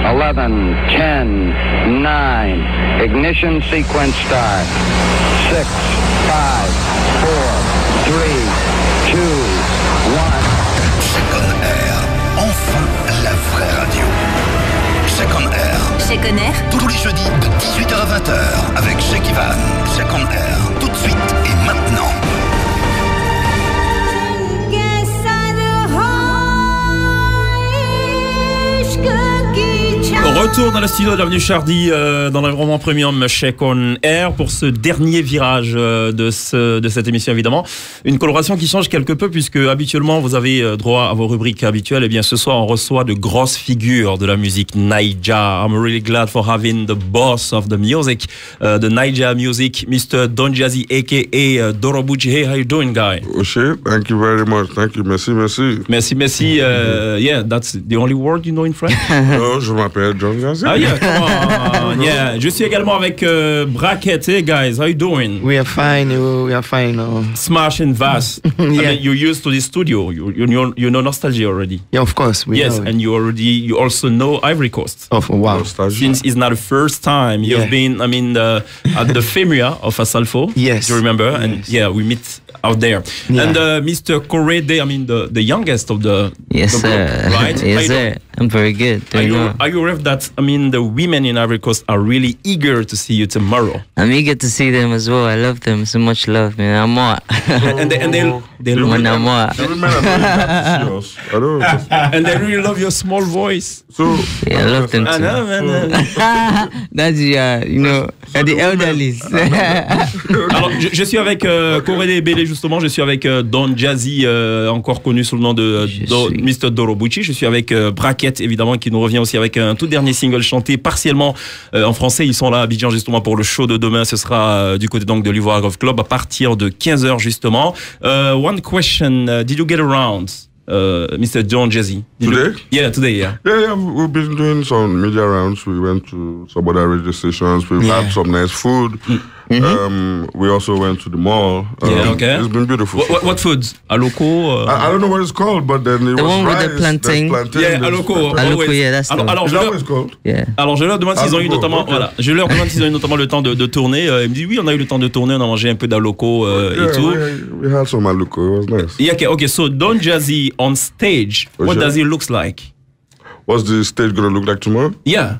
11, 10, 9, ignition sequence start. 6, 5, 4, 3, 2, 1. Second Air, enfin la vraie radio. Second Air. Second Air. Tous les jeudis de 18h à 20h avec Cheikh Ivan. Second Air, tout de suite et maintenant. Retour dans le studio, bienvenue Chardy dans l'environnement premium Cheikh on Air pour ce dernier virage de cette émission évidemment. Une coloration qui change quelque peu puisque habituellement vous avez droit à vos rubriques habituelles. Et bien ce soir on reçoit de grosses figures de la musique Naija. I'm really glad for having the boss of the music, the Naija music, Mr. Don Jazzy aka Doro Buchi. Hey, how you doing, guy? Oshé, thank you very much. Thank you, merci. Merci. Yeah, that's the only word you know in French? Non, je m'appelle Don Jazzy. Ah yeah, come on. Yeah, je suis également avec Brackett. Hey guys, how you doing? We are fine. Smash and Vass. Yeah. I mean, you're used to the studio. You know Nostalgia already. Yeah, of course. Yes, know. and you also know Ivory Coast. Oh, wow. Since it's not the first time you've been, I mean, at the Femia of Asalfo. Yes. Do you remember? Yes. And yeah, we meet out there. Yeah. And Mr. Korede, I mean, the youngest of the Yes, the group, sir. right? Yes, sir. I'm very good. Are you aware that, I mean, the women in Ivory Coast are really eager to see you tomorrow? I'm eager to see them as well. I love them. So much love, man. I'm more. And they love When I'm more. and they really love your small voice. So, Yeah, I love them I too. know, man. That's, the elderlies. Alors, je suis avec Korede Bele, justement. Je suis avec Don Jazzy, encore connu sous le nom de Mr. Doro Buchi. Je suis avec Brackett, évidemment, qui nous revient aussi avec un tout dernier single chanté partiellement en français. Ils sont là à Abidjan, justement, pour le show de demain. Ce sera du côté donc de l'Ivoire Golf Club à partir de 15h, justement. One question, did you get around, Mr. Don Jazzy? Today? Today, yeah. Yeah, we've been doing some media rounds. We went to some other radio stations. We've had some nice food. We also went to the mall. Okay. It's been beautiful. What foods? Aloko? I don't know what it's called, but then it The was one with rice, the plantain. Yeah, Aloko. Aloko, yeah, that's the Alors, Is that what it's called? Yeah. Alors je leur demande s'ils ont eu notamment, okay. voilà, je leur demande s'ils ont eu notamment le temps de tourner. Ils me disent oui, on a eu le temps de tourner, on a mangé un peu d'Aloko et tout. We had some Aluko. It was nice. Yeah, okay. So Don Jazzy on stage, what does he look like? What's the stage gonna look like tomorrow? Yeah.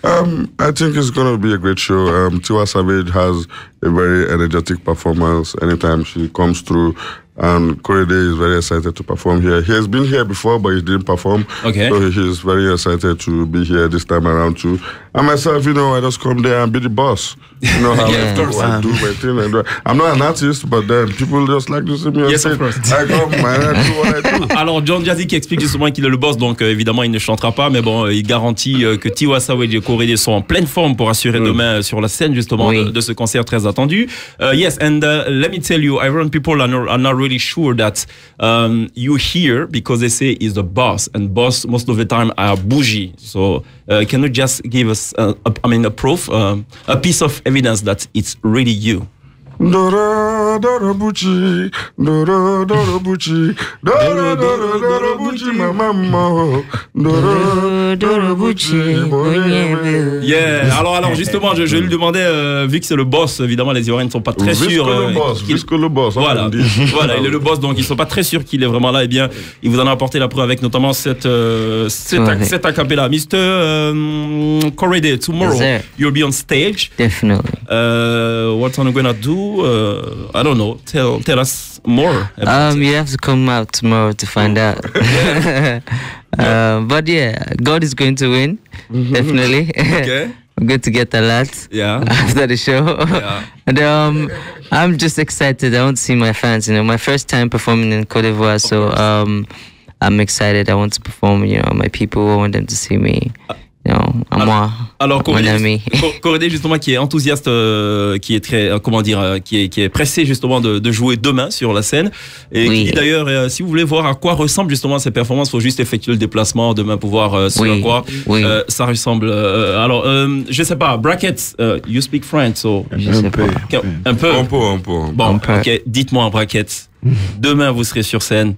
I think it's going to be a great show. Tiwa Savage has a very energetic performance anytime she comes through. And Korede is very excited to perform here. He has been here before, but he didn't perform. Okay. So he is very excited to be here this time around too. And myself, I just come there and be the boss. You know how Yeah, of course. I do my thing. I'm not an artist, but then people just like to see me on Yes, of stage. course. I come and I do what I do. Alors Don Jazzy qui explique justement qu'il est le boss, donc évidemment il ne chantera pas, mais bon, il garantit que Tiwa Savage et Korede sont en pleine forme pour assurer demain sur la scène justement de ce concert très attendu. Yes, and let me tell you, Ivorian people are not really sure that you here because they say he's the boss, and boss most of the time are bougie. So can you just give us, a proof, a piece of evidence that it's really you? Doro Buchi, Doro Buchi, Doro Buchi, ma maman, Doro Buchi. Yeah. Alors justement, je lui demandais, vu que c'est le boss, évidemment les Ivoiriens ne sont pas très sûrs. Visque le boss. Voilà, il est le boss, donc ils sont pas très sûrs qu'il est vraiment là. Eh bien, il vous en a apporté la preuve avec notamment cette acapella. Mr. Korede, tomorrow you'll be on stage. Definitely. What are you gonna do? I don't know. Tell us more. You have to come out tomorrow to find out. But yeah, God is going to win. Definitely. Okay. I'm going to get a lot after the show. Yeah. And I'm just excited. I want to see my fans. My first time performing in Côte d'Ivoire, so I'm excited. I want to perform. My people, I want them to see me. À moi. Alors Korede, Korede justement qui est enthousiaste, qui est très qui est pressé justement de jouer demain sur la scène et qui dit d'ailleurs si vous voulez voir à quoi ressemble justement ces performances, faut juste effectuer le déplacement demain pour voir ce à quoi ça ressemble. Alors je sais pas, Brackett, you speak French, so un peu. Bon, ok, dites-moi Brackett, demain vous serez sur scène.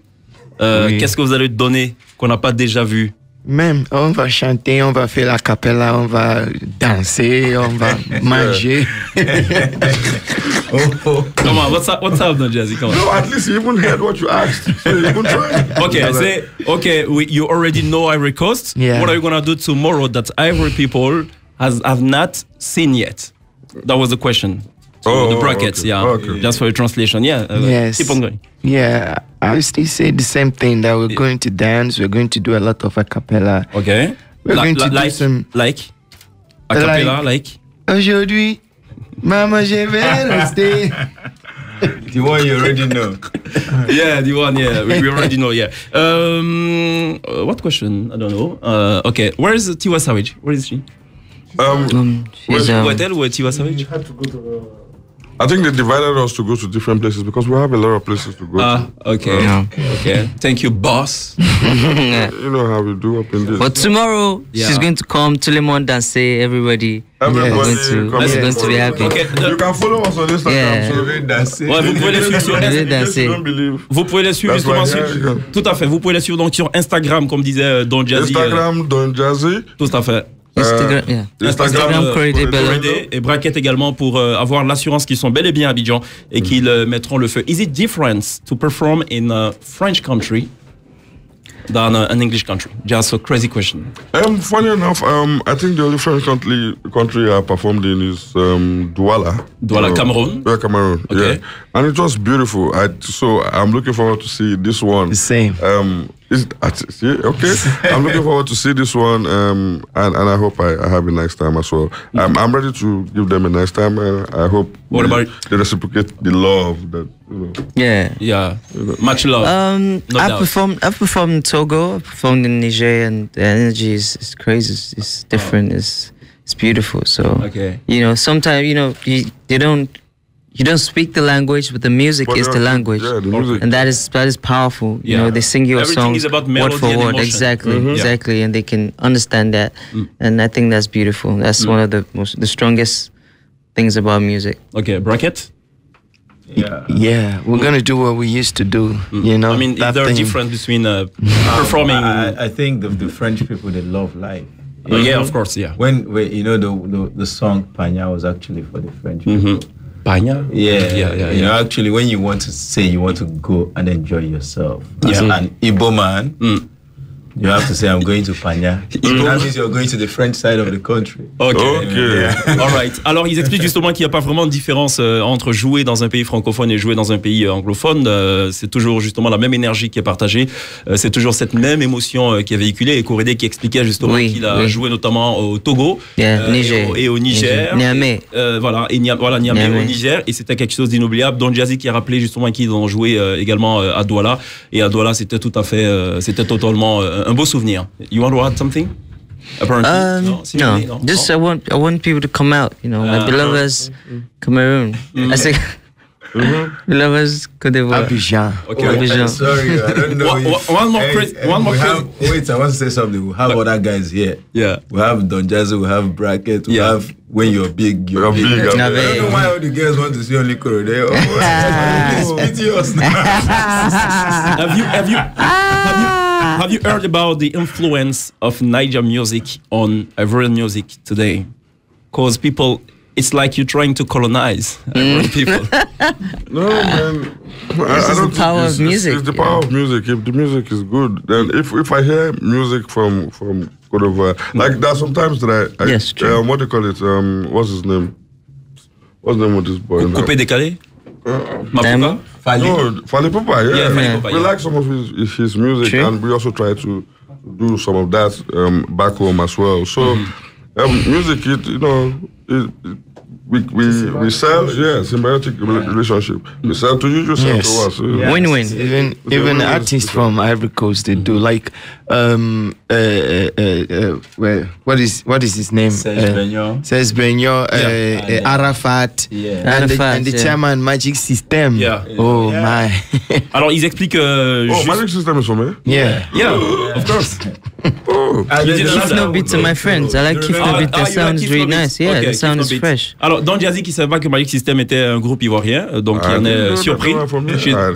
Qu'est-ce que vous allez donner qu'on n'a pas déjà vu? Même, on va chanter, on va faire la cappella, on va danser, on va manger. Come on, what's up, Don Jazzy? Come on. No, at least you even heard what you asked. So you even tried. Okay, I say, you already know Ivory Coast. Yeah. What are you gonna do tomorrow that Ivory people have not seen yet? That was the question. So the brackets, okay. yeah. Okay. Just for your translation, yeah. Yes. Keep on going. Yeah, I still say the same thing, that we're going to dance, we're going to do a lot of a cappella. Okay. We're going to do like, some... like? A cappella, like? Aujourd'hui, maman, je vais rester. The one you already know. Yeah, the one, yeah. We already know, yeah. What question? I don't know. Okay, where is Tiwa Savage? Where is she? She's Where Tiwa Savage? I think they divided us to go to different places because we have a lot of places to go to. Okay. Okay. Thank you, boss. You know how we do up in this. But tomorrow she's going to come to Le Monde and say everybody. Everybody We're going to be happy. Okay. You can follow us on Instagram. Yeah. So Ouais, vous pouvez les suivre sur don't believe. Vous pouvez les suivre That's justement why, sur. yeah, Tout à fait. Vous pouvez les suivre donc sur Instagram, comme disait Don Jazzy. Instagram, Don Jazzy. Tout à fait. Instagram, yeah. Instagram, Corridor Bello. Corridor et Bracket également pour avoir l'assurance qu'ils sont bel et bien à Abidjan et qu'ils mettront le feu. Is it different to perform in a French country than an English country? Just a crazy question. Funny enough, I think the only French country I performed in is Douala. Douala, Cameroon? Yeah, Cameroon. Okay. Yeah, and it was beautiful. So I'm looking forward to see this one. The same. Okay. I'm looking forward to see this one, and I hope I have a nice time as well. I'm ready to give them a nice time, and I hope they reciprocate the love that Yeah. Yeah. Much love. I've performed in Togo. I've performed in Niger, and the energy is crazy. It's different. It's beautiful. So Okay. sometimes you don't speak the language, but the music is the language. Yeah, the music. And that is powerful. Yeah. They sing your Everything songs is about word melody for and word. emotion. Exactly, exactly, and they can understand that. And I think that's beautiful. That's one of the strongest things about music. Okay, Bracket? Yeah, we're gonna do what we used to do. I mean, is there a difference between performing? I think the French people, they love life. Yeah, of course, yeah. When the song Panya was actually for the French people. Panya? Yeah. Actually, when you want to say you want to go and enjoy yourself, as Yeah. an Igbo man, you have to say, I'm going to Panya. That means you're going to the French side of the country. Okay. All right. Alors, ils expliquent justement qu'il n'y a pas vraiment de différence entre jouer dans un pays francophone et jouer dans un pays anglophone. C'est toujours justement la même énergie qui est partagée. C'est toujours cette même émotion qui est véhiculée. Et Corridor qui expliquait justement qu'il a joué notamment au Togo et au Niger. Niamey. Voilà, Niamey au Niger. Et c'était quelque chose d'inoubliable. Don Jazzy qui a rappelé justement qu'ils ont joué également à Douala. Et à Douala, c'était tout à fait, c'était totalement un beau souvenir. You want to add something? Apparently, no. Just I want people to come out. My beloveds, Cameroon. I say, beloveds, Côte d'Ivoire. Abidjan. Okay. Abidjan. Sorry, I don't know. One more question. Wait, I want to say something. We have other guys here. Yeah. We have Don Jazzy, we have Bracket, we have When You're Big, You're Big. big. I don't know why all the girls want to see only Corridor. Please pity us now. Have you heard about the influence of Niger music on Ivorian music today? Because people, it's like you're trying to colonize Ivorian people. No, man. This is the power of music. It's the power of music. If the music is good, then if I hear music from Côte d'Ivoire, like there are sometimes that I Yes, true. what do you call it? What's his name? What's the name of this boy? Coupé décalé? Mapuka? No, Fally Ipupa, Yeah, Fally Ipupa, we like some of his music, True. and we also try to do some of that back home as well. So, music, we sell, symbiotic relationship. We sell to you, you sell to us. Win-win. Even artists from Ivory Coast, they do like what is his name? Serge Beignon, Arafat, and the chairman Magic System. Yeah. Oh my. Alors, ils expliquent. Magic System is for me. Yeah. Yeah, of course. Kifno beats are my friends. I like Kifno beats. The sound is really nice. Yeah, the sound is fresh. Alors, Alors, Don Jazzy qui savait pas que Magic System était un groupe ivoirien, donc il en est surpris.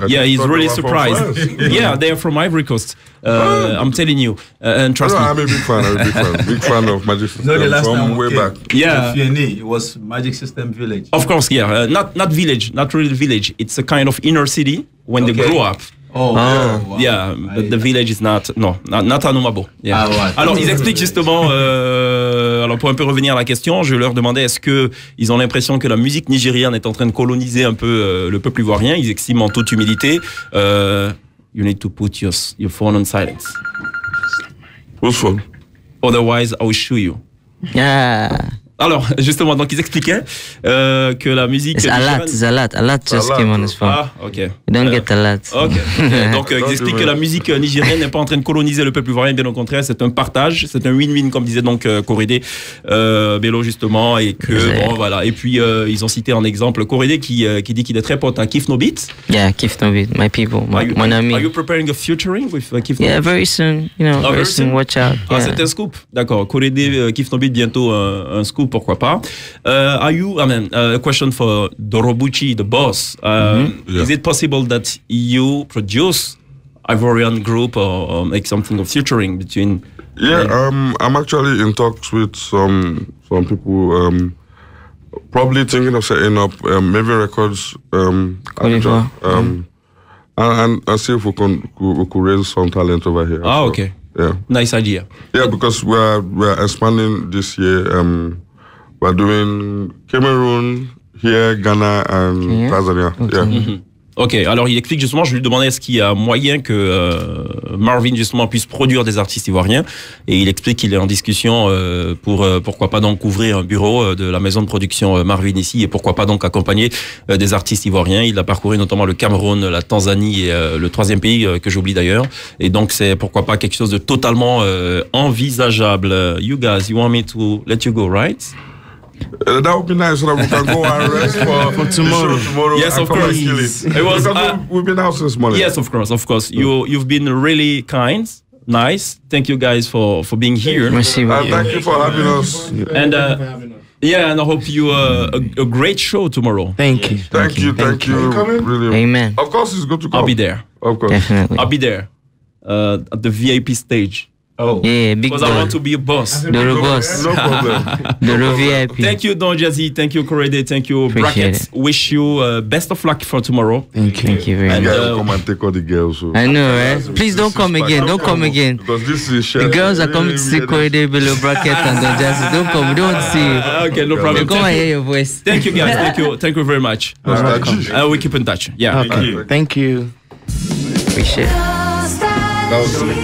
Yeah, he's really surprised. Yeah, they are from Ivory Coast. I'm telling you, and trust me. I'm a big fan of Magic System No, the last time from way back. Yeah, it was Magic System Village. of course, yeah, not village, not really village. It's a kind of inner city when they grow up. Oh, wow. Yeah, but the village is not à Nomabo. Yeah. Ah, ouais. Alors ils expliquent justement. Alors pour un peu revenir à la question, je leur demandais est-ce que ils ont l'impression que la musique nigériane est en train de coloniser un peu le peuple ivoirien. Ils expriment en toute humilité. You need to put your phone on silence. Whose phone? Otherwise, I will shoot you. Yeah. Alors, justement, donc ils expliquaient que la musique... It's Alat just came on his phone. Ah, ok. You don't get Alat. Ok. Donc, ils expliquent que la musique nigérienne n'est pas en train de coloniser le peuple ivoirien, bien au contraire, c'est un partage, c'est un win-win, comme disait donc Korede Bello, justement, et que, bon, voilà. Et puis, ils ont cité en exemple Korede qui dit qu'il est très pote à Kif No Beat. Yeah, Kif No Beat, my people, mon ami. Are you preparing a featuring with Kif No Beat? Yeah, very soon, you know, very soon, watch out. Ah, c'est un scoop, d'accord. Korede, Kif No Beat, bientôt un scoop. Pourquoi pas? Are you? I mean, a question for Dorobuchi, the boss. Is it possible that you produce Ivorian group or make something of featuring between? Yeah, I'm actually in talks with some people. Probably thinking of setting up maybe records. And see if we could raise some talent over here. Ah, okay. Yeah. Nice idea. Yeah, because we're expanding this year. We're doing Cameroon, here, Ghana, and Tanzania. Okay. Yeah. Mm-hmm. Ok, alors il explique justement, je lui demandais est-ce qu'il y a moyen que Marvin justement puisse produire des artistes ivoiriens, et il explique qu'il est en discussion pour pourquoi pas donc ouvrir un bureau de la maison de production Marvin ici, et pourquoi pas donc accompagner des artistes ivoiriens. Il a parcouru notamment le Cameroun, la Tanzanie et le troisième pays que j'oublie d'ailleurs, et donc c'est pourquoi pas quelque chose de totalement envisageable. You guys, you want me to let you go, right? That would be nice so that we can go and rest for tomorrow. Yes, of course. It was, we've been out since morning. Yes, of course. You've been really kind, nice. Thank you guys for being here. Merci. Thank you for having us. And yeah, and I hope you a great show tomorrow. Thank you. Thank you. Really. Amen. Of course, it's good to come. I'll be there. Of course. Definitely. I'll be there at the VIP stage. Oh. Yeah, big Because I want to be a boss. The boss. No problem. The VIP. Thank you, Don Jazzy. Thank you, Korede. Thank you, Brackets. Wish you best of luck for tomorrow. Thank you very You much. guys come and take all the girls. So. I know, right? Please don't come again. Don't come again. Because this is The girls are coming to see Korede below Bracket and Don Jazzy. Don't come. We don't want to see you. Okay, no problem. Come and hear your voice. Thank you, guys. Thank you very much. We keep in touch. Yeah. Okay. Thank you. Appreciate it. That was good.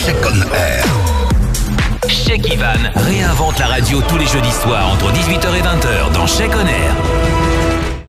Check on Air. Check Ivan réinvente la radio tous les jeudis soirs entre 18h et 20h dans Check on Air.